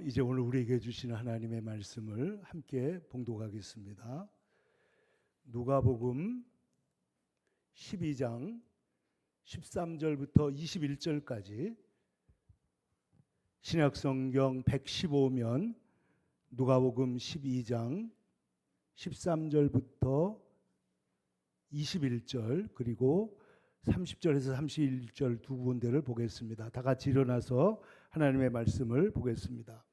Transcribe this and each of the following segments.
이제 오늘 우리에게 주시는 하나님의 말씀을 함께 봉독하겠습니다. 누가복음 12장 13절부터 21절까지 신약성경 115면 누가복음 12장 13절부터 21절 그리고 30절에서 31절 두 군데를 보겠습니다. 다 같이 일어나서 하나님의 말씀을 보겠습니다.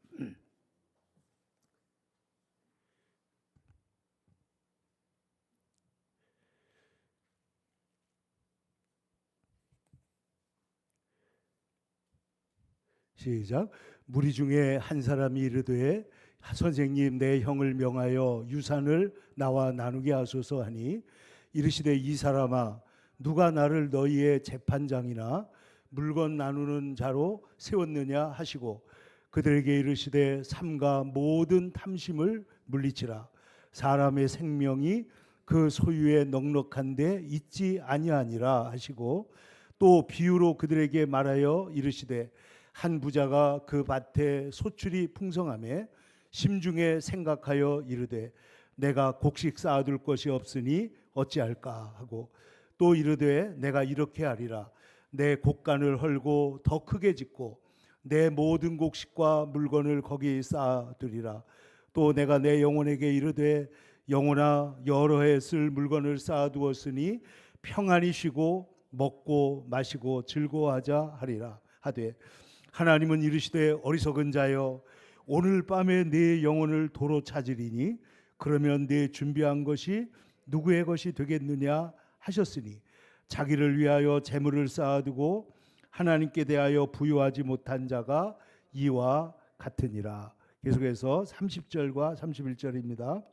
시작. 무리 중에 한 사람이 이르되 선생님, 내 형을 명하여 유산을 나와 나누게 하소서 하니, 이르시되 이 사람아, 누가 나를 너희의 재판장이나 물건 나누는 자로 세웠느냐 하시고, 그들에게 이르시되 삼가 모든 탐심을 물리치라. 사람의 생명이 그 소유에 넉넉한데 있지 아니하니라 하시고, 또 비유로 그들에게 말하여 이르시되 한 부자가 그 밭에 소출이 풍성하매 심중에 생각하여 이르되 내가 곡식 쌓아둘 것이 없으니 어찌할까 하고, 또 이르되 내가 이렇게 하리라. 내 곡간을 헐고 더 크게 짓고 내 모든 곡식과 물건을 거기 쌓아두리라. 또 내가 내 영혼에게 이르되 영혼아, 여러 해 쓸 물건을 쌓아두었으니 평안히 쉬고 먹고 마시고 즐거워하자 하리라 하되, 하나님은 이르시되 어리석은 자여, 오늘 밤에 네 영혼을 도로 찾으리니 그러면 네 준비한 것이 누구의 것이 되겠느냐 하셨으니, 자기를 위하여 재물을 쌓아두고 하나님께 대하여 부유하지 못한 자가 이와 같으니라. 계속해서 30절과 31절입니다.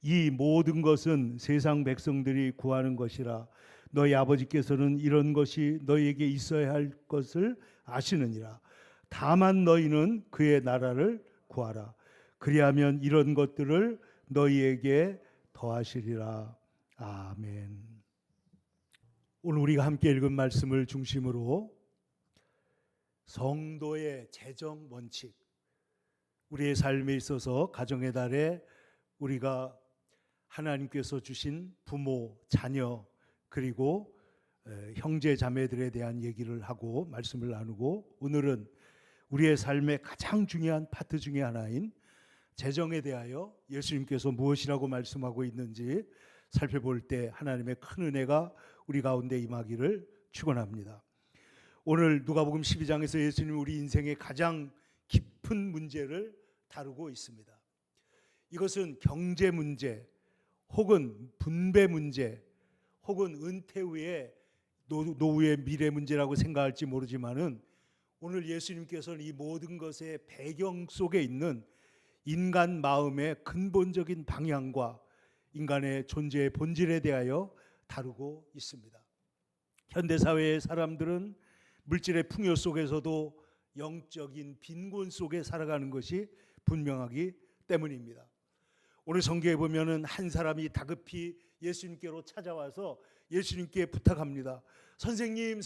이 모든 것은 세상 백성들이 구하는 것이라. 너희 아버지께서는 이런 것이 너희에게 있어야 할 것을 아시느니라. 다만 너희는 그의 나라를 구하라. 그리하면 이런 것들을 너희에게 더하시리라. 아멘. 오늘 우리가 함께 읽은 말씀을 중심으로 성도의 재정 원칙, 우리의 삶에 있어서 가정의 달에 우리가 하나님께서 주신 부모, 자녀 그리고 형제 자매들에 대한 얘기를 하고 말씀을 나누고, 오늘은 우리의 삶의 가장 중요한 파트 중에 하나인 재정에 대하여 예수님께서 무엇이라고 말씀하고 있는지 살펴볼 때 하나님의 큰 은혜가 우리 가운데 임하기를 축원합니다. 오늘 누가복음 12장에서 예수님은 우리 인생의 가장 깊은 문제를 다루고 있습니다. 이것은 경제 문제 혹은 분배 문제 혹은 은퇴 후에 노후의 미래 문제라고 생각할지 모르지만은, 오늘 예수님께서는 이 모든 것의 배경 속에 있는 인간 마음의 근본적인 방향과 인간의 존재의 본질에 대하여 다루고 있습니다. 현대사회의 사람들은 물질의 풍요 속에서도 영적인 빈곤 속에 살아가는 것이 분명하기 때문입니다. 오늘 성경에 보면은 한 사람이 다급히 예수님께로 찾아와서 예수님께 부탁합니다. 선생님,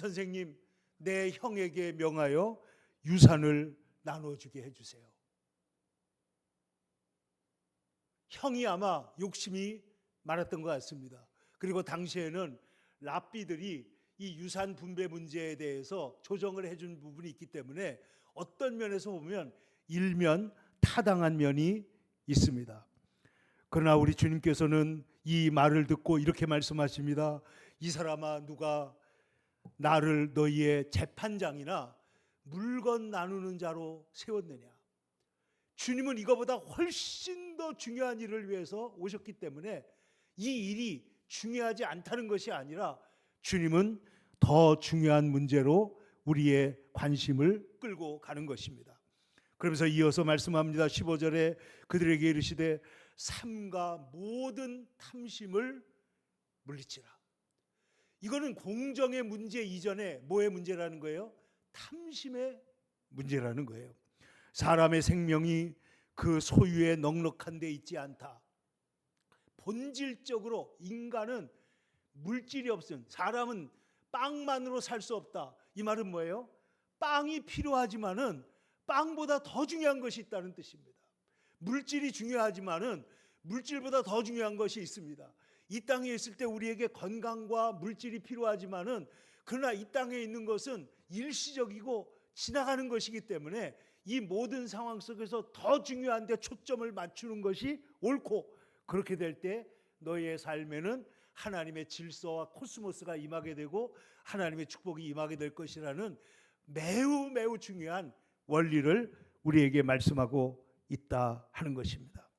내 형에게 명하여 유산을 나눠주게 해주세요. 형이 아마 욕심이 많았던 것 같습니다. 그리고 당시에는 랍비들이 이 유산 분배 문제에 대해서 조정을 해준 부분이 있기 때문에 어떤 면에서 보면 일면 타당한 면이 있습니다. 그러나 우리 주님께서는 이 말을 듣고 이렇게 말씀하십니다. 이 사람아, 누가 나를 너희의 재판장이나 물건 나누는 자로 세웠느냐. 주님은 이거보다 훨씬 더 중요한 일을 위해서 오셨기 때문에 이 일이 중요하지 않다는 것이 아니라, 주님은 더 중요한 문제로 우리의 관심을 끌고 가는 것입니다. 그러면서 이어서 말씀합니다. 15절에 그들에게 이르시되 삼가 모든 탐심을 물리치라. 이거는 공정의 문제 이전에 뭐의 문제라는 거예요? 탐심의 문제라는 거예요. 사람의 생명이 그 소유에 넉넉한 데 있지 않다. 본질적으로 인간은 물질이 없음, 사람은 빵만으로 살 수 없다. 이 말은 뭐예요? 빵이 필요하지만은 빵보다 더 중요한 것이 있다는 뜻입니다. 물질이 중요하지만은 물질보다 더 중요한 것이 있습니다. 이 땅에 있을 때 우리에게 건강과 물질이 필요하지만은 그러나 이 땅에 있는 것은 일시적이고 지나가는 것이기 때문에 이 모든 상황 속에서 더 중요한 데 초점을 맞추는 것이 옳고, 그렇게 될 때 너희의 삶에는 하나님의 질서와 코스모스가 임하게 되고 하나님의 축복이 임하게 될 것이라는 매우 매우 중요한 원리를 우리에게 말씀하고 있다 하는 것입니다.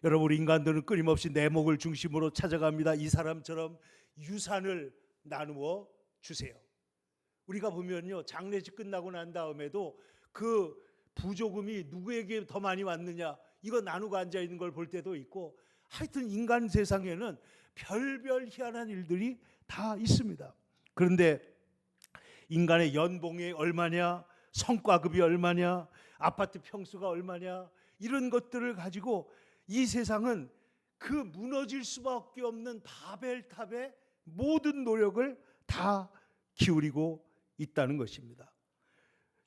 여러분, 우리 인간들은 끊임없이 내 목을 중심으로 찾아갑니다. 이 사람처럼 유산을 나누어 주세요. 우리가 보면요, 장례식 끝나고 난 다음에도 그 부조금이 누구에게 더 많이 왔느냐 이거 나누고 앉아 있는 걸 볼 때도 있고, 하여튼 인간 세상에는 별별 희한한 일들이 다 있습니다. 그런데 인간의 연봉이 얼마냐, 성과급이 얼마냐, 아파트 평수가 얼마냐, 이런 것들을 가지고 이 세상은 그 무너질 수밖에 없는 바벨탑의 모든 노력을 다 기울이고 있다는 것입니다.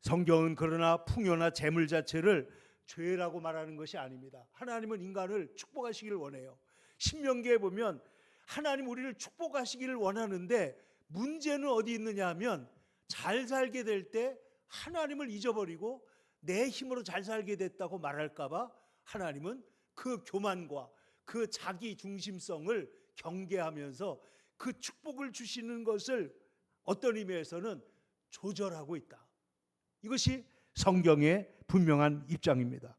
성경은 그러나 풍요나 재물 자체를 죄라고 말하는 것이 아닙니다. 하나님은 인간을 축복하시기를 원해요. 신명기에 보면 하나님 우리를 축복하시기를 원하는데 문제는 어디 있느냐 하면, 잘 살게 될 때 하나님을 잊어버리고 내 힘으로 잘 살게 됐다고 말할까 봐 하나님은 그 교만과 그 자기 중심성을 경계하면서 그 축복을 주시는 것을 어떤 의미에서는 조절하고 있다. 이것이 성경의 분명한 입장입니다.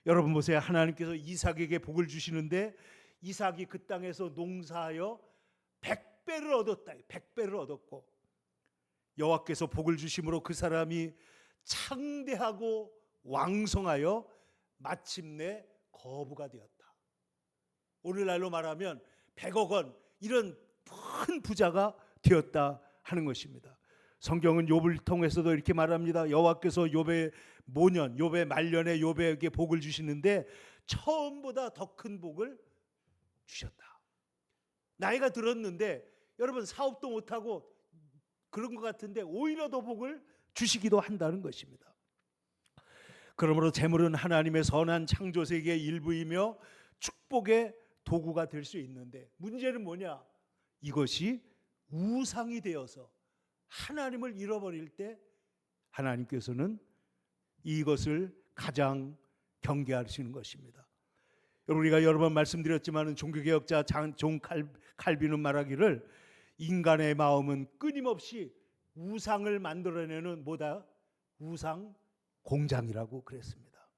여러분 보세요. 하나님께서 이삭에게 복을 주시는데 이삭이 그 땅에서 농사하여 100배를 얻었다. 100배를 얻었고, 여호와께서 복을 주심으로 그 사람이 창대하고 왕성하여 마침내 거부가 되었다. 오늘날로 말하면 100억 원, 이런 큰 부자가 되었다 하는 것입니다. 성경은 욥을 통해서도 이렇게 말합니다. 여호와께서 욥의 모년, 욥의 말년에 욥에게 복을 주시는데 처음보다 더 큰 복을 주셨다. 나이가 들었는데 여러분 사업도 못하고 그런 것 같은데 오히려 더 복을 주시기도 한다는 것입니다. 그러므로 재물은 하나님의 선한 창조 세계의 일부이며 축복의 도구가 될 수 있는데, 문제는 뭐냐? 이것이 우상이 되어서 하나님을 잃어버릴 때 하나님께서는 이것을 가장 경계하시는 것입니다. 우리가 여러 번 말씀드렸지만 종교개혁자 존 칼빈은 말하기를, 인간의 마음은 끊임없이 우상을 만들어내는 뭐다? 우상 공장이라고 그랬습니다.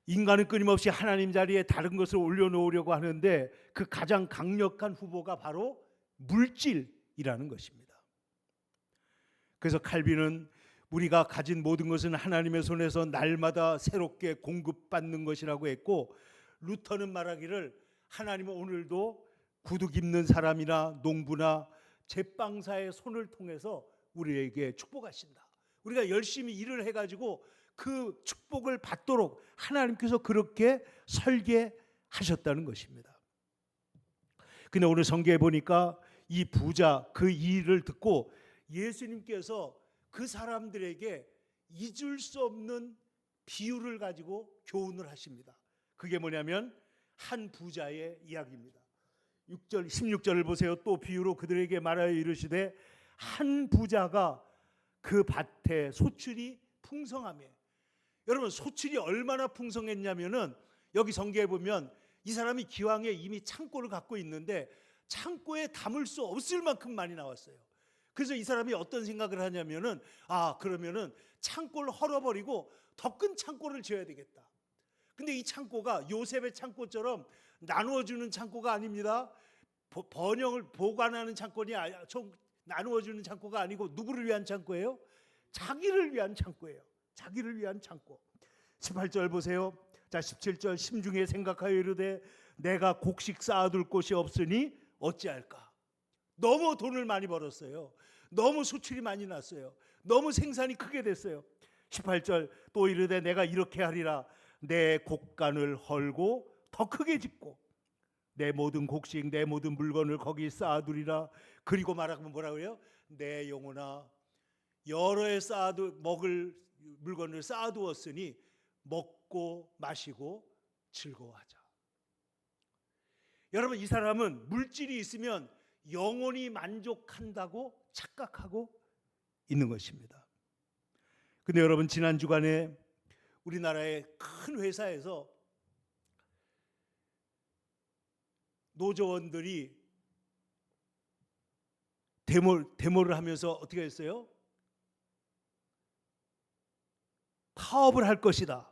인간은 끊임없이 하나님 자리에 다른 것을 올려놓으려고 하는데 그 가장 강력한 후보가 바로 물질이라는 것입니다. 그래서 칼빈은 우리가 가진 모든 것은 하나님의 손에서 날마다 새롭게 공급받는 것이라고 했고, 루터는 말하기를 하나님은 오늘도 구두 입는 사람이나 농부나 제빵사의 손을 통해서 우리에게 축복하신다. 우리가 열심히 일을 해가지고 그 축복을 받도록 하나님께서 그렇게 설계하셨다는 것입니다. 근데 오늘 성경에 보니까 이 부자 그 일을 듣고 예수님께서 그 사람들에게 잊을 수 없는 비유를 가지고 교훈을 하십니다. 그게 뭐냐면 한 부자의 이야기입니다. 16절을 보세요. 또 비유로 그들에게 말하여 이르시되 한 부자가 그 밭에 소출이 풍성하며, 여러분 소출이 얼마나 풍성했냐면은 여기 성경에 보면 이 사람이 기왕에 이미 창고를 갖고 있는데 창고에 담을 수 없을 만큼 많이 나왔어요. 그래서 이 사람이 어떤 생각을 하냐면은, 그러면은 창고를 헐어버리고 더 큰 창고를 지어야 되겠다. 근데 이 창고가 요셉의 창고처럼 나누어주는 창고가 아닙니다. 번영을 보관하는 창고니 나누어주는 창고가 아니고 누구를 위한 창고예요? 자기를 위한 창고예요. 자기를 위한 창고. 18절 보세요. 자, 17절 심중에 생각하여 이르되 내가 곡식 쌓아둘 곳이 없으니 어찌할까? 너무 돈을 많이 벌었어요. 너무 수출이 많이 났어요. 너무 생산이 크게 됐어요. 18절 또 이르되 내가 이렇게 하리라. 내 곡간을 헐고 더 크게 짓고 내 모든 곡식 내 모든 물건을 거기 쌓아두리라. 그리고 말하면 뭐라고 해요? 내 영혼아 여러 해 먹을 물건을 쌓아두었으니 먹고 마시고 즐거워하자. 여러분, 이 사람은 물질이 있으면 영원히 만족한다고 착각하고 있는 것입니다. 근데 여러분, 지난 주간에 우리나라의 큰 회사에서 노조원들이 데모를 하면서 어떻게 했어요? 파업을 할 것이다.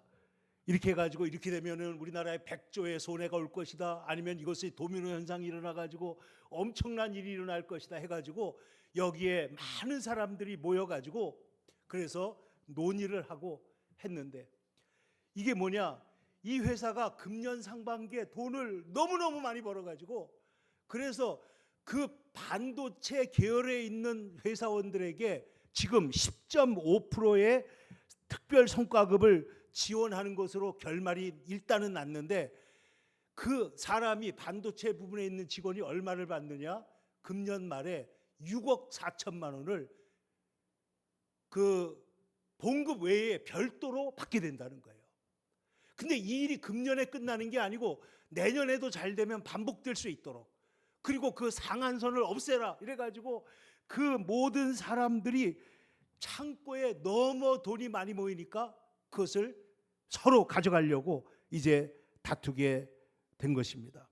이렇게 해가지고 이렇게 되면은 우리나라에 100조의 손해가 올 것이다. 아니면 이것이 도미노 현상이 일어나가지고 엄청난 일이 일어날 것이다 해가지고 여기에 많은 사람들이 모여가지고 그래서 논의를 하고 했는데 이게 뭐냐? 이 회사가 금년 상반기에 돈을 너무너무 많이 벌어가지고 그래서 그 반도체 계열에 있는 회사원들에게 지금 10.5%의 특별 성과급을 지원하는 것으로 결말이 일단은 났는데 그 사람이 반도체 부분에 있는 직원이 얼마를 받느냐? 금년 말에 6억 4천만 원을 그 봉급 외에 별도로 받게 된다는 거예요. 근데 이 일이 금년에 끝나는 게 아니고 내년에도 잘 되면 반복될 수 있도록 그리고 그 상한선을 없애라 이래가지고 그 모든 사람들이 창고에 너무 돈이 많이 모이니까 그것을 서로 가져가려고 이제 다투게 된 것입니다.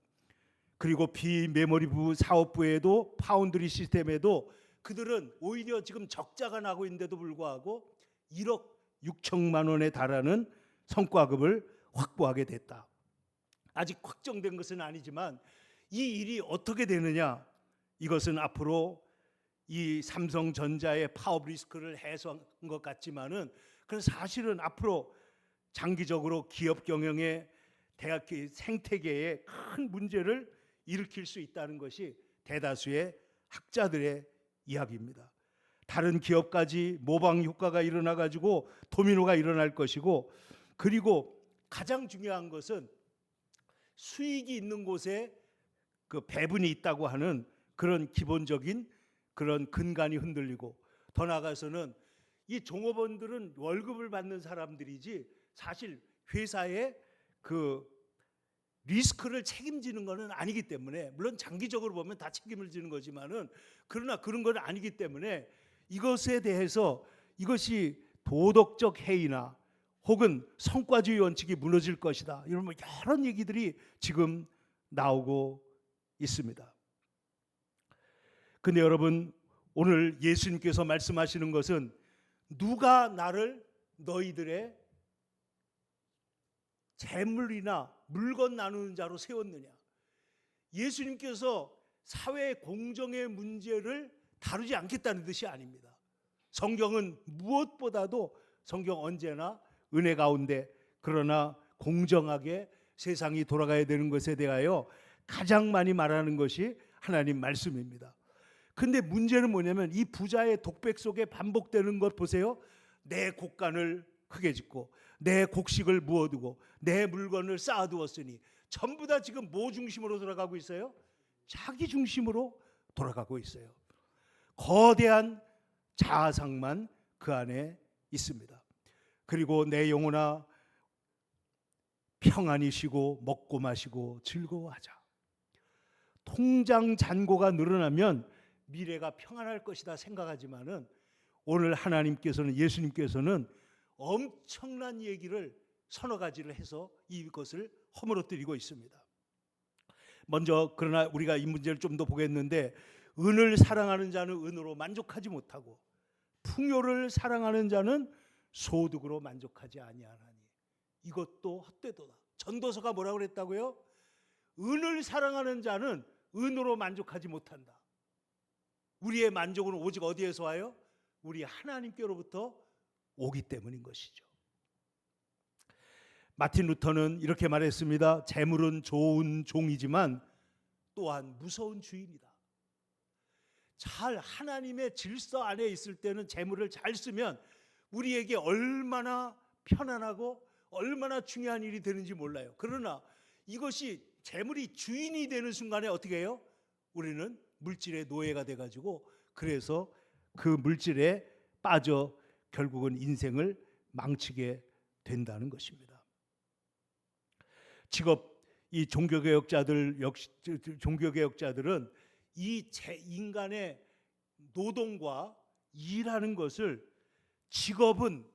그리고 비메모리부 사업부에도 파운드리 시스템에도 그들은 오히려 지금 적자가 나고 있는데도 불구하고 1억 6천만 원에 달하는 성과급을 확보하게 됐다. 아직 확정된 것은 아니지만 이 일이 어떻게 되느냐, 이것은 앞으로 이 삼성전자의 파업 리스크를 해소한 것 같지만은 그건 사실은 앞으로 장기적으로 기업 경영의 대학 생태계에 큰 문제를 일으킬 수 있다는 것이 대다수의 학자들의 이야기입니다. 다른 기업까지 모방 효과가 일어나 가지고 도미노가 일어날 것이고 그리고 가장 중요한 것은 수익이 있는 곳에 그 배분이 있다고 하는 그런 기본적인 그런 근간이 흔들리고 더 나아가서는 이 종업원들은 월급을 받는 사람들이지 사실 회사의 그 리스크를 책임지는 것은 아니기 때문에 물론 장기적으로 보면 다 책임을 지는 거지만은 그러나 그런 건 아니기 때문에 이것에 대해서 이것이 도덕적 해이나 혹은 성과주의 원칙이 무너질 것이다 이런 여러 얘기들이 지금 나오고 있습니다. 근데 여러분, 오늘 예수님께서 말씀하시는 것은 누가 나를 너희들의 재물이나 물건 나누는 자로 세웠느냐. 예수님께서 사회 공정의 문제를 다루지 않겠다는 뜻이 아닙니다. 성경은 무엇보다도 성경 언제나 은혜 가운데 그러나 공정하게 세상이 돌아가야 되는 것에 대하여 가장 많이 말하는 것이 하나님 말씀입니다. 근데 문제는 뭐냐면 이 부자의 독백 속에 반복되는 것 보세요. 내 곡간을 크게 짓고 내 곡식을 부어두고 내 물건을 쌓아두었으니 전부 다 지금 뭐 중심으로 돌아가고 있어요? 자기 중심으로 돌아가고 있어요. 거대한 자아상만 그 안에 있습니다. 그리고 내 영혼아 평안히 쉬고 먹고 마시고 즐거워하자. 통장 잔고가 늘어나면 미래가 평안할 것이다 생각하지만은 오늘 하나님께서는 예수님께서는 엄청난 얘기를 서너 가지를 해서 이것을 허물어뜨리고 있습니다. 먼저 그러나 우리가 이 문제를 좀 더 보겠는데 은을 사랑하는 자는 은으로 만족하지 못하고 풍요를 사랑하는 자는 소득으로 만족하지 아니하나니 이것도 헛되도다. 전도서가 뭐라고 그랬다고요? 은을 사랑하는 자는 은으로 만족하지 못한다. 우리의 만족은 오직 어디에서 와요? 우리 하나님께로부터 오기 때문인 것이죠. 마틴 루터는 이렇게 말했습니다. 재물은 좋은 종이지만 또한 무서운 주인이다. 잘 하나님의 질서 안에 있을 때는 재물을 잘 쓰면 우리에게 얼마나 편안하고 얼마나 중요한 일이 되는지 몰라요. 그러나 이것이 재물이 주인이 되는 순간에 어떻게 해요? 우리는 물질의 노예가 돼가지고 그래서 그 물질에 빠져 결국은 인생을 망치게 된다는 것입니다. 이 종교개혁자들은 이 인간의 노동과 일하는 것을 직업은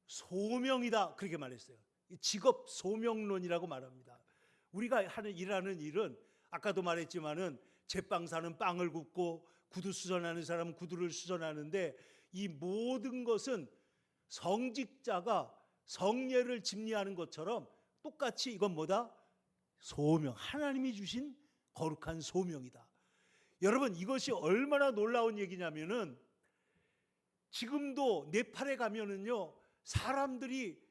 소명이다 그렇게 말했어요. 직업 소명론이라고 말합니다. 우리가 일하는 일은 아까도 말했지만은 제빵사는 빵을 굽고 구두 수선하는 사람은 구두를 수선하는데 이 모든 것은 성직자가 성례를 집리하는 것처럼 똑같이 이건 뭐다? 소명, 하나님이 주신 거룩한 소명이다. 여러분, 이것이 얼마나 놀라운 얘기냐면은 지금도 네팔에 가면은요, 사람들이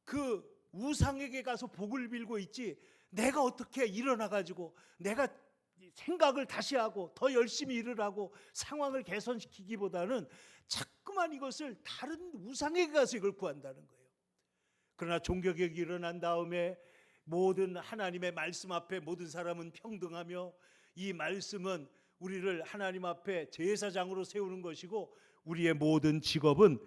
그 우상에게 가서 복을 빌고 있지, 내가 어떻게 일어나 가지고 내가 생각을 다시 하고 더 열심히 일을 하고 상황을 개선시키기보다는 자꾸만 이것을 다른 우상에게 가서 이걸 구한다는 거예요. 그러나 종교개혁이 일어난 다음에 모든 하나님의 말씀 앞에 모든 사람은 평등하며 이 말씀은 우리를 하나님 앞에 제사장으로 세우는 것이고 우리의 모든 직업은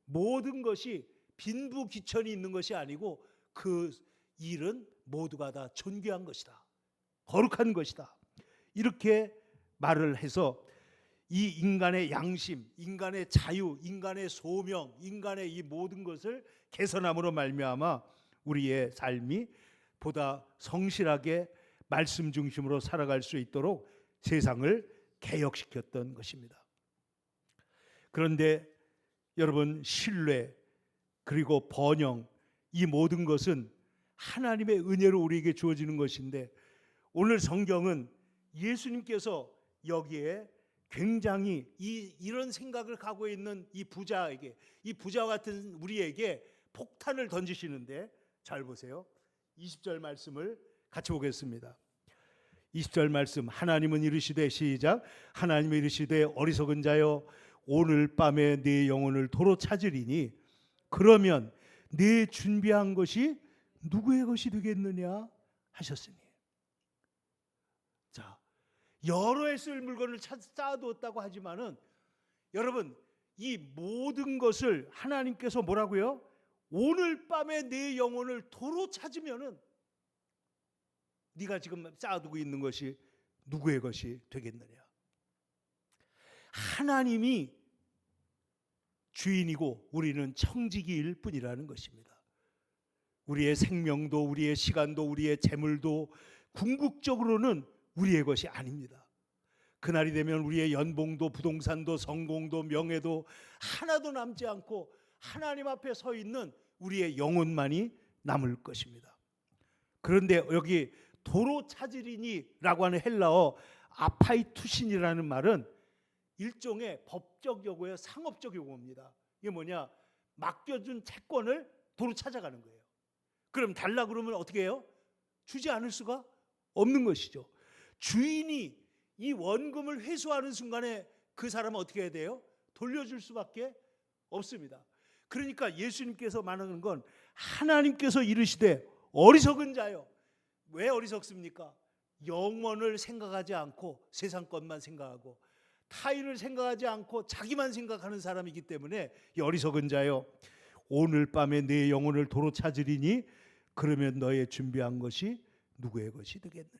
모든 것이 빈부귀천이 있는 것이 아니고 그 일은 모두가 다 존귀한 것이다. 거룩한 것이다. 이렇게 말을 해서 이 인간의 양심, 인간의 자유, 인간의 소명, 인간의 이 모든 것을 개선함으로 말미암아 우리의 삶이 보다 성실하게 말씀 중심으로 살아갈 수 있도록 세상을 개혁시켰던 것입니다. 그런데 여러분, 신뢰 그리고 번영 이 모든 것은 하나님의 은혜로 우리에게 주어지는 것인데 오늘 성경은 예수님께서 여기에 굉장히 이런 생각을 갖고 있는 이 부자와 같은 우리에게 폭탄을 던지시는데 잘 보세요. 20절 말씀을 같이 보겠습니다. 20절 말씀, 하나님은 이르시되 시작, 하나님은 이르시되 어리석은 자여 오늘 밤에 네 영혼을 도로 찾으리니 그러면 네 준비한 것이 누구의 것이 되겠느냐 하셨으니. 자, 여러 해 쓸 물건을 쌓아두었다고 하지만은 여러분, 이 모든 것을 하나님께서 뭐라고요? 오늘 밤에 내 영혼을 도로 찾으면은 네가 지금 쌓아두고 있는 것이 누구의 것이 되겠느냐. 하나님이 주인이고 우리는 청지기일 뿐이라는 것입니다. 우리의 생명도 우리의 시간도 우리의 재물도 궁극적으로는 우리의 것이 아닙니다. 그날이 되면 우리의 연봉도 부동산도 성공도 명예도 하나도 남지 않고 하나님 앞에 서 있는 우리의 영혼만이 남을 것입니다. 그런데 여기 도로 찾으리니라고 하는 헬라어 아파이투신이라는 말은 일종의 법적 용어예요. 상업적 용어입니다. 이게 뭐냐? 맡겨준 채권을 도로 찾아가는 거예요. 그럼 달라 그러면 어떻게 해요? 주지 않을 수가 없는 것이죠. 주인이 이 원금을 회수하는 순간에 그 사람은 어떻게 해야 돼요? 돌려줄 수밖에 없습니다. 그러니까 예수님께서 말하는 건 하나님께서 이르시되 어리석은 자요. 왜 어리석습니까? 영원을 생각하지 않고 세상 것만 생각하고 타인을 생각하지 않고 자기만 생각하는 사람이기 때문에 이 어리석은 자요. 오늘 밤에 내 영혼을 도로 찾으리니 그러면 너의 준비한 것이 누구의 것이 되겠느냐.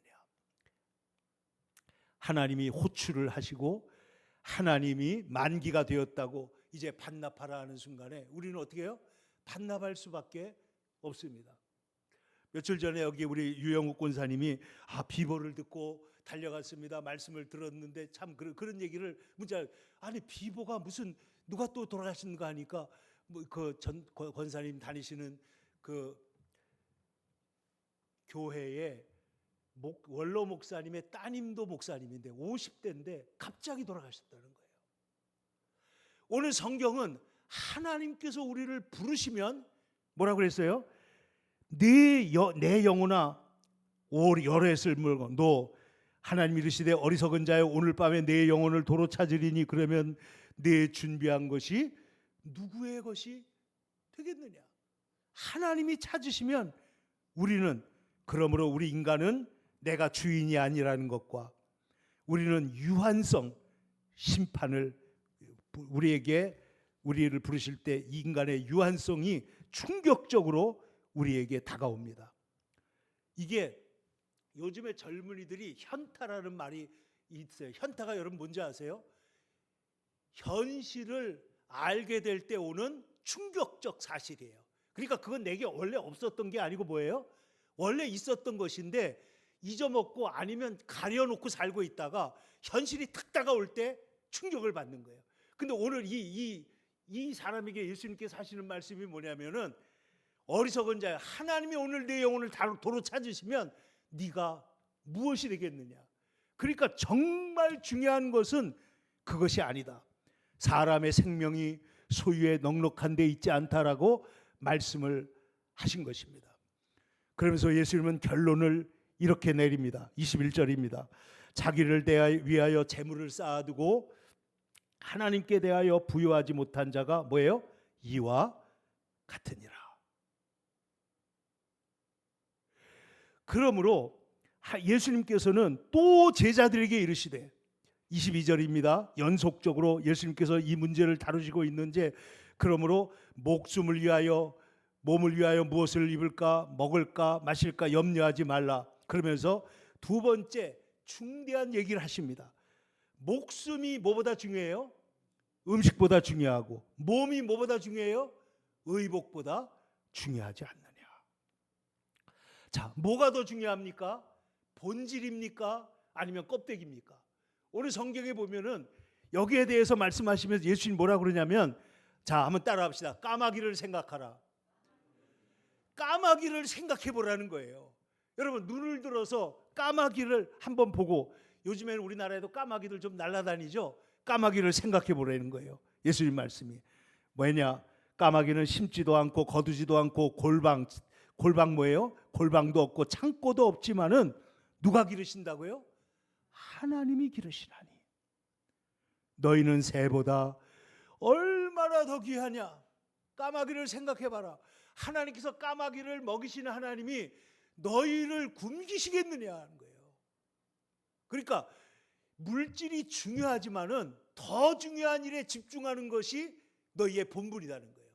하나님이 호출을 하시고 하나님이 만기가 되었다고 이제 반납하라 하는 순간에 우리는 어떻게 해요? 반납할 수밖에 없습니다. 며칠 전에 여기 우리 유영욱 권사님이 비보를 듣고 달려갔습니다. 말씀을 들었는데 참 그런 얘기를 문자 아니 비보가 무슨 누가 또 돌아가시는가 하니까 그 전 권사님 다니시는 그 교회에 원로 목사님의 따님도 목사님인데 50대인데 갑자기 돌아가셨다는 거예요. 오늘 성경은 하나님께서 우리를 부르시면 뭐라고 그랬어요? 내 영혼아 여러 해 쓸 물건 너 하나님 이르시되 어리석은 자여 오늘 밤에 내 영혼을 도로 찾으리니 그러면 내 준비한 것이 누구의 것이 되겠느냐. 하나님이 찾으시면 우리는 그러므로 우리 인간은 내가 주인이 아니라는 것과 우리는 유한성 심판을 우리에게 우리를 부르실 때 인간의 유한성이 충격적으로 우리에게 다가옵니다. 이게 요즘에 젊은이들이 현타라는 말이 있어요. 현타가 여러분 뭔지 아세요? 현실을 알게 될 때 오는 충격적 사실이에요. 그러니까 그건 내게 원래 없었던 게 아니고 뭐예요? 원래 있었던 것인데 잊어먹고 아니면 가려놓고 살고 있다가 현실이 탁 다가올 때 충격을 받는 거예요. 근데 오늘 이 사람에게 예수님께서 하시는 말씀이 뭐냐면은, 어리석은 자야, 하나님이 오늘 내 영혼을 도로 찾으시면 네가 무엇이 되겠느냐. 그러니까 정말 중요한 것은 그것이 아니다. 사람의 생명이 소유에 넉넉한 데 있지 않다라고 말씀을 하신 것입니다. 그러면서 예수님은 결론을 이렇게 내립니다. 21절입니다. 자기를 위하여 재물을 쌓아두고 하나님께 대하여 부여하지 못한 자가 뭐예요? 이와 같으니라. 그러므로 예수님께서는 또 제자들에게 이르시되, 22절입니다. 연속적으로 예수님께서 이 문제를 다루시고 있는데, 그러므로 목숨을 위하여 몸을 위하여 무엇을 입을까 먹을까 마실까 염려하지 말라. 그러면서 두 번째 중대한 얘기를 하십니다. 목숨이 뭐보다 중요해요? 음식보다 중요하고, 몸이 뭐보다 중요해요? 의복보다 중요하지 않느냐. 자, 뭐가 더 중요합니까? 본질입니까? 아니면 껍데기입니까? 오늘 성경에 보면은 여기에 대해서 말씀하시면서 예수님 뭐라 그러냐면, 자, 한번 따라합시다. 까마귀를 생각하라. 까마귀를 생각해 보라는 거예요. 여러분, 눈을 들어서 까마귀를 한번 보고, 요즘에는 우리나라에도 까마귀들 좀 날아다니죠. 까마귀를 생각해 보라는 거예요. 예수님 말씀이 뭐냐? 까마귀는 심지도 않고 거두지도 않고 골방 뭐예요? 골방도 없고 창고도 없지만은 누가 기르신다고요? 하나님이 기르시나니 너희는 새보다 얼마나 더 귀하냐. 까마귀를 생각해 봐라. 하나님께서 까마귀를 먹이시는 하나님이 너희를 굶기시겠느냐 하는 거예요. 그러니까 물질이 중요하지만은 더 중요한 일에 집중하는 것이 너희의 본분이라는 거예요.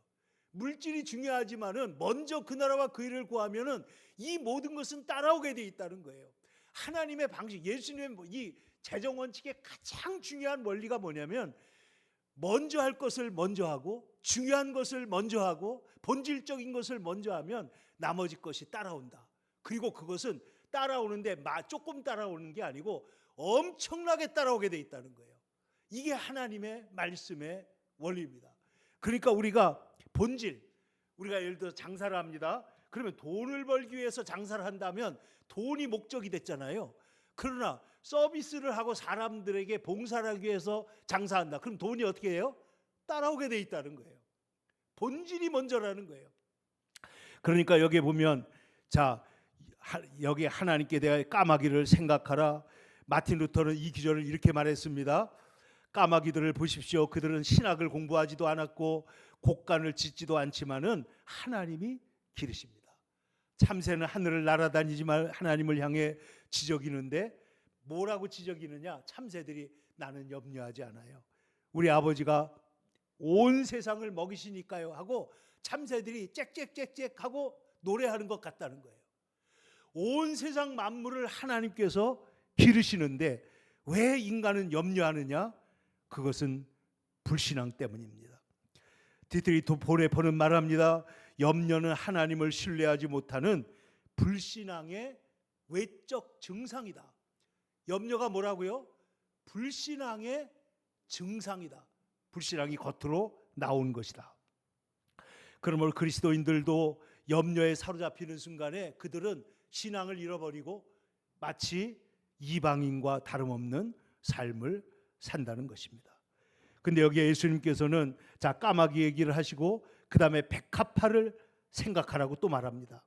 물질이 중요하지만은 먼저 그 나라와 그 일을 구하면은 이 모든 것은 따라오게 돼 있다는 거예요. 하나님의 방식, 예수님의 이 재정 원칙의 가장 중요한 원리가 뭐냐면, 먼저 할 것을 먼저 하고 중요한 것을 먼저 하고 본질적인 것을 먼저 하면 나머지 것이 따라온다. 그리고 그것은 따라오는데 조금 따라오는 게 아니고 엄청나게 따라오게 돼 있다는 거예요. 이게 하나님의 말씀의 원리입니다. 그러니까 우리가 본질, 우리가 예를 들어 장사를 합니다. 그러면 돈을 벌기 위해서 장사를 한다면 돈이 목적이 됐잖아요. 그러나 서비스를 하고 사람들에게 봉사를 하기 위해서 장사한다. 그럼 돈이 어떻게 해요? 따라오게 돼 있다는 거예요. 본질이 먼저라는 거예요. 그러니까 여기에 보면, 자, 여기 하나님께 대하여 까마귀를 생각하라. 마틴 루터는 이 기절을 이렇게 말했습니다. 까마귀들을 보십시오. 그들은 신학을 공부하지도 않았고 곡간을 짓지도 않지만은 하나님이 기르십니다. 참새는 하늘을 날아다니지만 하나님을 향해 지저귀는데 뭐라고 지저귀느냐? 참새들이 나는 염려하지 않아요. 우리 아버지가 온 세상을 먹이시니까요 하고 참새들이 짹짹짹짹 하고 노래하는 것 같다는 거예요. 온 세상 만물을 하나님께서 기르시는데 왜 인간은 염려하느냐? 그것은 불신앙 때문입니다. 디트리 도폰에포는 말합니다. 염려는 하나님을 신뢰하지 못하는 불신앙의 외적 증상이다. 염려가 뭐라고요? 불신앙의 증상이다. 불신앙이 겉으로 나온 것이다. 그러므로 그리스도인들도 염려에 사로잡히는 순간에 그들은 신앙을 잃어버리고 마치 이방인과 다름없는 삶을 산다는 것입니다. 근데 여기에 예수님께서는 자, 까마귀 얘기를 하시고 그 다음에 백합화를 생각하라고 또 말합니다.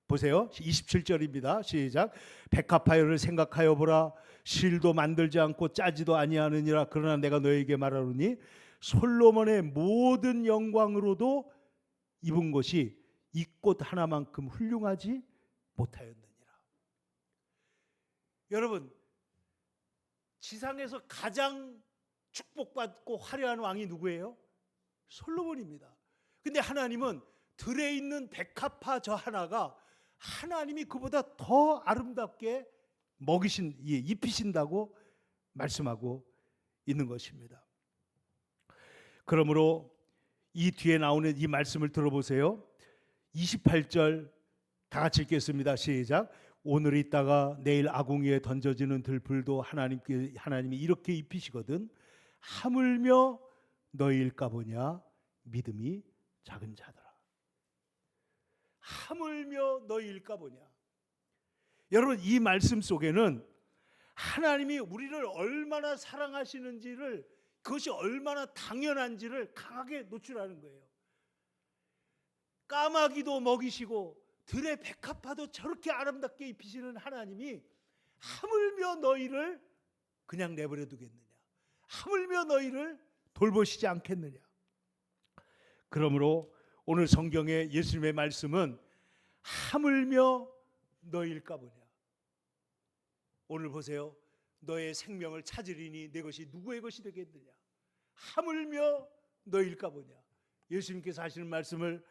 보세요. 27절입니다. 시작. 백합화를 생각하여 보라. 실도 만들지 않고 짜지도 아니하느니라. 그러나 내가 너에게 말하노니 솔로몬의 모든 영광으로도 입은 것이 이 꽃 하나만큼 훌륭하지 못하였느니라. 여러분, 지상에서 가장 축복받고 화려한 왕이 누구예요? 솔로몬입니다. 근데 하나님은 들에 있는 백합화 저 하나가 하나님이 그보다 더 아름답게 입히신다고 말씀하고 있는 것입니다. 그러므로 이 뒤에 나오는 이 말씀을 들어보세요. 28절 다 같이 읽겠습니다. 시작. 오늘 있다가 내일 아궁이에 던져지는 들풀도 하나님이 이렇게 입히시거든 하물며 너희일까 보냐 믿음이 작은 자들아. 하물며 너희일까 보냐. 여러분, 이 말씀 속에는 하나님이 우리를 얼마나 사랑하시는지를, 그것이 얼마나 당연한지를 강하게 노출하는 거예요. 까마귀도 먹이시고 들의 백합화도 저렇게 아름답게 입히시는 하나님이 하물며 너희를 그냥 내버려 두겠느냐, 하물며 너희를 돌보시지 않겠느냐. 그러므로 오늘 성경의 예수님의 말씀은 하물며 너희일까 보냐. 오늘 보세요. 너의 생명을 찾으리니 내 것이 누구의 것이 되겠느냐. 하물며 너희일까 보냐. 예수님께서 하시는 말씀을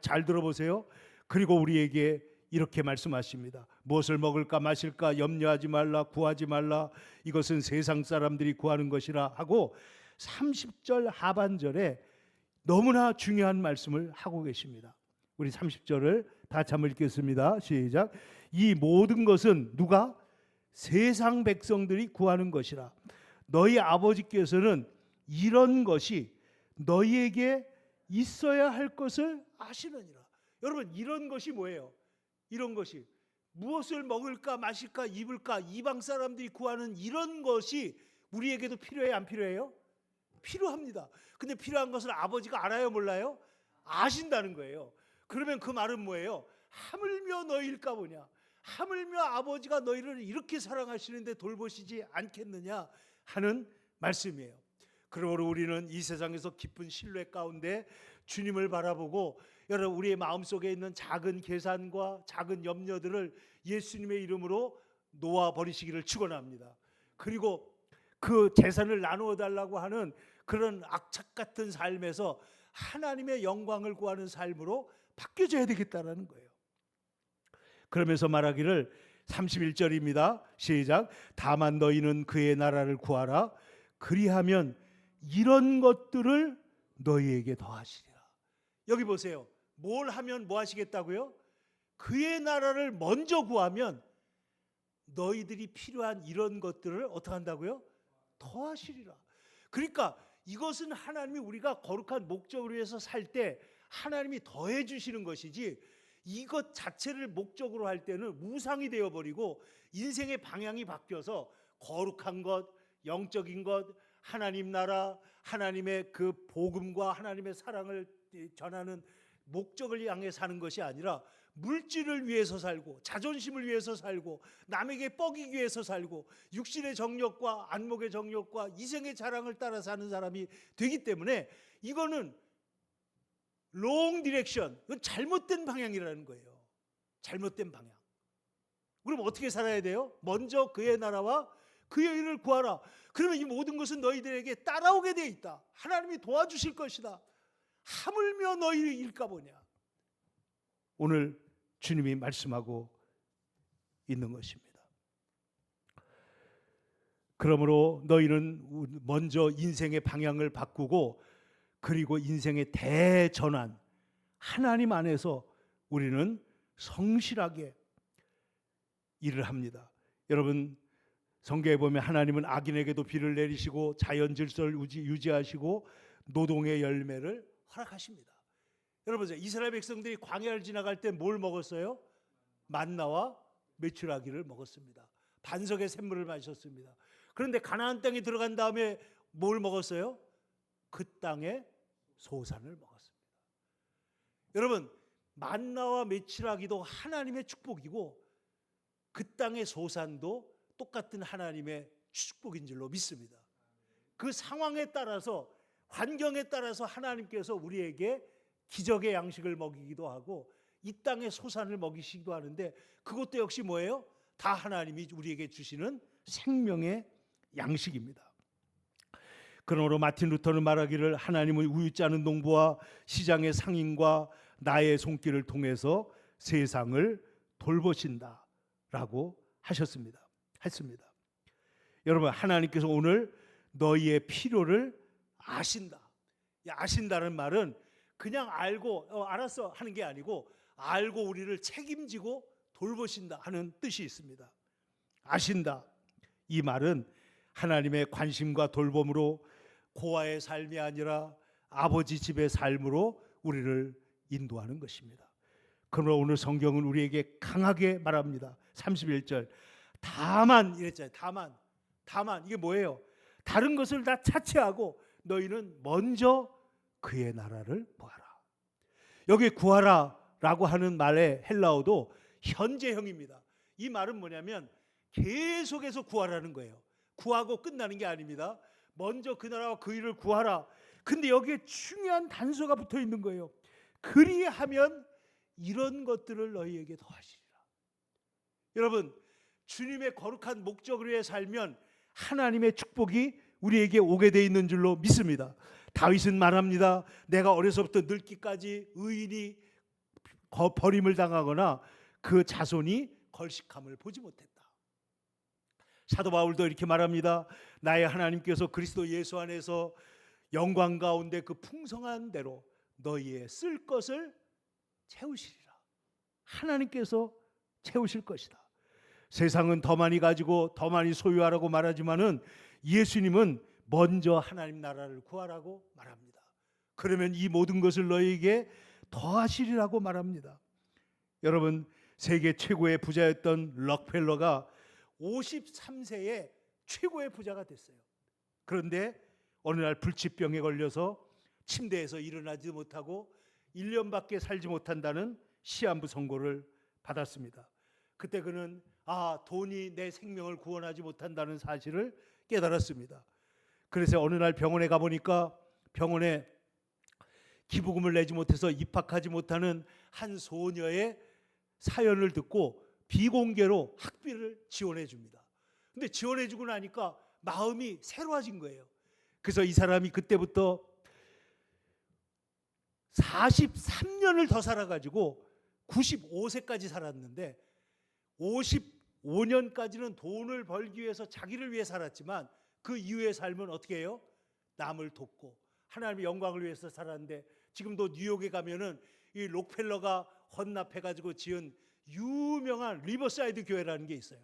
잘 들어보세요. 그리고 우리에게 이렇게 말씀하십니다. 무엇을 먹을까 마실까 염려하지 말라, 구하지 말라. 이것은 세상 사람들이 구하는 것이라 하고 30절 하반절에 너무나 중요한 말씀을 하고 계십니다. 우리 30절을 다 같이 한번 읽겠습니다. 시작. 이 모든 것은 누가? 세상 백성들이 구하는 것이라. 너희 아버지께서는 이런 것이 너희에게 있어야 할 것을 아시느니라. 여러분, 이런 것이 뭐예요? 이런 것이 무엇을 먹을까 마실까 입을까 이방 사람들이 구하는 이런 것이 우리에게도 필요해요, 안 필요해요? 필요합니다. 근데 필요한 것을 아버지가 알아요, 몰라요? 아신다는 거예요. 그러면 그 말은 뭐예요? 하물며 너희일까 보냐. 하물며 아버지가 너희를 이렇게 사랑하시는데 돌보시지 않겠느냐 하는 말씀이에요. 그러므로 우리는 이 세상에서 깊은 신뢰 가운데 주님을 바라보고 여러분, 우리의 마음속에 있는 작은 계산과 작은 염려들을 예수님의 이름으로 놓아버리시기를 축원합니다. 그리고 그 재산을 나누어 달라고 하는 그런 악착 같은 삶에서 하나님의 영광을 구하는 삶으로 바뀌어져야 되겠다는 거예요. 그러면서 말하기를 31절입니다. 시작. 다만 너희는 그의 나라를 구하라. 그리하면 이런 것들을 너희에게 더하시리라. 여기 보세요. 뭘 하면 뭐 하시겠다고요? 그의 나라를 먼저 구하면 너희들이 필요한 이런 것들을 어떻게 한다고요? 더하시리라. 그러니까 이것은 하나님이 우리가 거룩한 목적을 위해서 살 때 하나님이 더해 주시는 것이지, 이것 자체를 목적으로 할 때는 무상이 되어버리고 인생의 방향이 바뀌어서 거룩한 것, 영적인 것, 하나님 나라, 하나님의 그 복음과 하나님의 사랑을 전하는 목적을 향해 사는 것이 아니라 물질을 위해서 살고 자존심을 위해서 살고 남에게 뻐기기 위해서 살고 육신의 정욕과 안목의 정욕과 이생의 자랑을 따라 사는 사람이 되기 때문에 이거는 롱 디렉션, 이건 잘못된 방향이라는 거예요. 잘못된 방향. 그럼 어떻게 살아야 돼요? 먼저 그의 나라와 그의 일을 구하라. 그러면 이 모든 것은 너희들에게 따라오게 되어 있다. 하나님이 도와주실 것이다. 하물며 너희일까 보냐. 오늘 주님이 말씀하고 있는 것입니다. 그러므로 너희는 먼저 인생의 방향을 바꾸고 그리고 인생의 대전환, 하나님 안에서 우리는 성실하게 일을 합니다. 여러분, 성경에 보면 하나님은 악인에게도 비를 내리시고 자연 질서를 유지하시고 노동의 열매를 허락하십니다. 여러분, 이스라엘 백성들이 광야를 지나갈 때 뭘 먹었어요? 만나와 메추라기를 먹었습니다. 반석의 샘물을 마셨습니다. 그런데 가나안 땅에 들어간 다음에 뭘 먹었어요? 그 땅의 소산을 먹었습니다. 여러분, 만나와 메추라기도 하나님의 축복이고 그 땅의 소산도 똑같은 하나님의 축복인 줄로 믿습니다. 그 상황에 따라서, 환경에 따라서 하나님께서 우리에게 기적의 양식을 먹이기도 하고 이 땅의 소산을 먹이시기도 하는데, 그것도 역시 뭐예요? 다 하나님이 우리에게 주시는 생명의 양식입니다. 그러므로 마틴 루터는 말하기를 하나님은 우유짜는 농부와 시장의 상인과 나의 손길을 통해서 세상을 돌보신다라고 했습니다. 여러분, 하나님께서 오늘 너희의 필요를 아신다. 아신다는 말은 그냥 알고 알았어 하는 게 아니고 알고 우리를 책임지고 돌보신다 하는 뜻이 있습니다. 아신다. 이 말은 하나님의 관심과 돌봄으로 고아의 삶이 아니라 아버지 집의 삶으로 우리를 인도하는 것입니다. 그러나 오늘 성경은 우리에게 강하게 말합니다. 31절 다만 이랬잖아요. 다만 이게 뭐예요? 다른 것을 다 차치하고 너희는 먼저 그의 나라를 구하라. 여기 구하라라고 하는 말의 헬라어도 현재형입니다. 이 말은 뭐냐면 계속해서 구하라는 거예요. 구하고 끝나는 게 아닙니다. 먼저 그 나라와 그 일을 구하라. 근데 여기에 중요한 단서가 붙어 있는 거예요. 그리하면 이런 것들을 너희에게 더하시리라. 여러분, 주님의 거룩한 목적을 위해 살면 하나님의 축복이 우리에게 오게 돼 있는 줄로 믿습니다. 다윗은 말합니다. 내가 어려서부터 늙기까지 의인이 버림을 당하거나 그 자손이 걸식함을 보지 못했다. 사도 바울도 이렇게 말합니다. 나의 하나님께서 그리스도 예수 안에서 영광 가운데 그 풍성한 대로 너희의 쓸 것을 채우시리라. 하나님께서 채우실 것이다. 세상은 더 많이 가지고 더 많이 소유하라고 말하지만은 예수님은 먼저 하나님 나라를 구하라고 말합니다. 그러면 이 모든 것을 너희에게 더하시리라고 말합니다. 여러분, 세계 최고의 부자였던 록펠러가 53세에 최고의 부자가 됐어요. 그런데 어느 날 불치병에 걸려서 침대에서 일어나지 못하고 1년밖에 살지 못한다는 시한부 선고를 받았습니다. 그때 그는 돈이 내 생명을 구원하지 못한다는 사실을 깨달았습니다. 그래서 어느 날 병원에 가보니까 병원에 기부금을 내지 못해서 입학하지 못하는 한 소녀의 사연을 듣고 비공개로 학비를 지원해 줍니다. 근데 지원해 주고 나니까 마음이 새로워진 거예요. 그래서 이 사람이 그때부터 43년을 더 살아가지고 95세까지 살았는데 55년까지는 돈을 벌기 위해서 자기를 위해 살았지만 그 이후의 삶은 어떻게 해요? 남을 돕고 하나님의 영광을 위해서 살았는데 지금도 뉴욕에 가면은 이 록펠러가 헌납해가지고 지은 유명한 리버사이드 교회라는 게 있어요.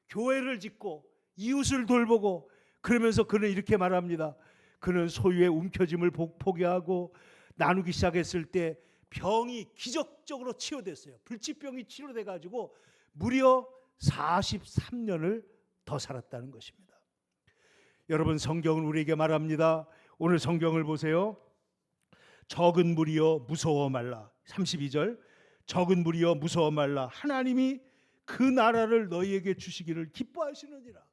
교회를 짓고 이웃을 돌보고 그러면서 그는 이렇게 말합니다. 그는 소유의 움켜짐을 포기하고 나누기 시작했을 때 병이 기적적으로 치유됐어요. 불치병이 치료돼가지고 무려 43년을 더 살았다는 것입니다. 여러분, 성경은 우리에게 말합니다. 오늘 성경을 보세요. 적은 무리여 무서워 말라. 32절 적은 무리여 무서워 말라. 하나님이 그 나라를 너희에게 주시기를 기뻐하시느니라.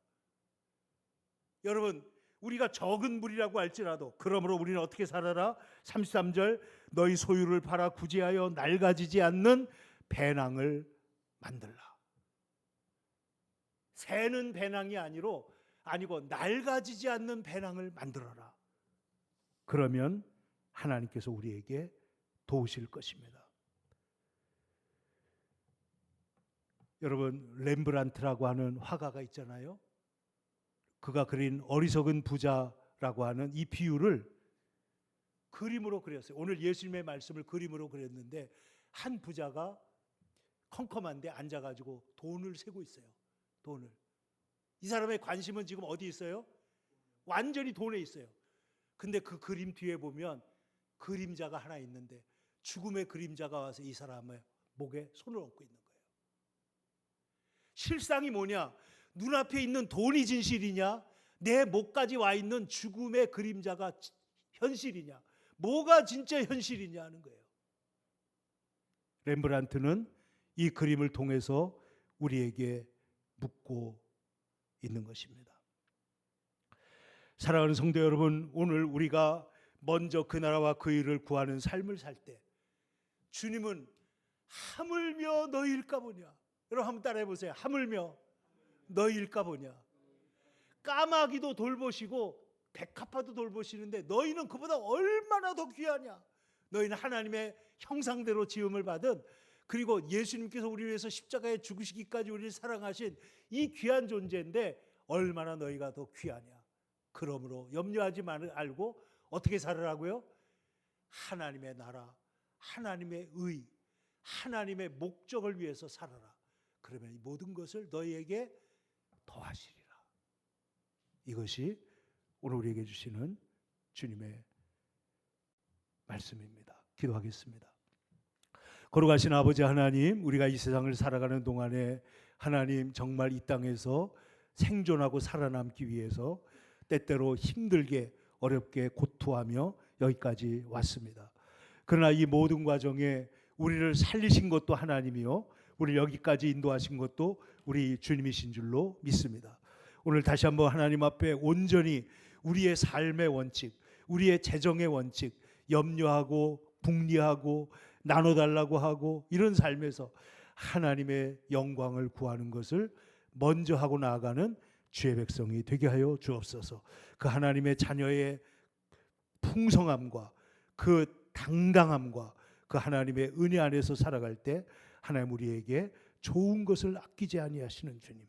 여러분, 우리가 적은 무리라고 할지라도 그러므로 우리는 어떻게 살아라? 33절 너희 소유를 팔아 구제하여 낡아지지 않는 배낭을 만들라. 새는 배낭이 아니고 낡아지지 않는 배낭을 만들어라. 그러면 하나님께서 우리에게 도우실 것입니다. 여러분, 렘브란트라고 하는 화가가 있잖아요. 그가 그린 어리석은 부자라고 하는 이 비유를 그림으로 그렸어요. 오늘 예수님의 말씀을 그림으로 그렸는데 한 부자가 컴컴한데 앉아가지고 돈을 세고 있어요. 돈을. 이 사람의 관심은 지금 어디 있어요? 완전히 돈에 있어요. 근데 그 그림 뒤에 보면 그림자가 하나 있는데 죽음의 그림자가 와서 이 사람의 목에 손을 얹고 있는 거예요. 실상이 뭐냐? 눈앞에 있는 돈이 진실이냐? 내 목까지 와 있는 죽음의 그림자가 현실이냐? 뭐가 진짜 현실이냐 하는 거예요. 렘브란트는 이 그림을 통해서 우리에게 묻고 있는 것입니다. 사랑하는 성도 여러분, 오늘 우리가 먼저 그 나라와 그 일을 구하는 삶을 살 때 주님은 하물며 너희일까 보냐. 여러분 한번 따라해 보세요. 하물며 너희일까 보냐. 까마귀도 돌보시고 백합화도 돌보시는데 너희는 그보다 얼마나 더 귀하냐. 너희는 하나님의 형상대로 지음을 받은, 그리고 예수님께서 우리 위해서 십자가에 죽으시기까지 우리를 사랑하신 이 귀한 존재인데 얼마나 너희가 더 귀하냐. 그러므로 염려하지 말고 어떻게 살으라고요? 하나님의 나라, 하나님의 의, 하나님의 목적을 위해서 살아라. 그러면 이 모든 것을 너희에게 더하시리라. 이것이 오늘 우리에게 주시는 주님의 말씀입니다. 기도하겠습니다. 거룩하신 아버지 하나님, 우리가 이 세상을 살아가는 동안에 하나님 정말 이 땅에서 생존하고 살아남기 위해서 때때로 힘들게 어렵게 고투하며 여기까지 왔습니다. 그러나 이 모든 과정에 우리를 살리신 것도 하나님이요, 우리를 여기까지 인도하신 것도 우리 주님이신 줄로 믿습니다. 오늘 다시 한번 하나님 앞에 온전히 우리의 삶의 원칙, 우리의 재정의 원칙, 염려하고 궁리하고 나눠달라고 하고 이런 삶에서 하나님의 영광을 구하는 것을 먼저 하고 나아가는 주의 백성이 되게 하여 주옵소서. 그 하나님의 자녀의 풍성함과 그 당당함과 그 하나님의 은혜 안에서 살아갈 때 하나님 우리에게 좋은 것을 아끼지 아니하시는 주님,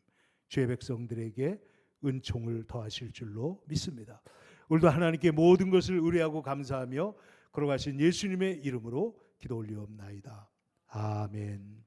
주의 백성들에게 은총을 더하실 줄로 믿습니다. 오늘도 하나님께 모든 것을 의뢰하고 감사하며 걸어가신 예수님의 이름으로 기도 올리옵나이다. 아멘.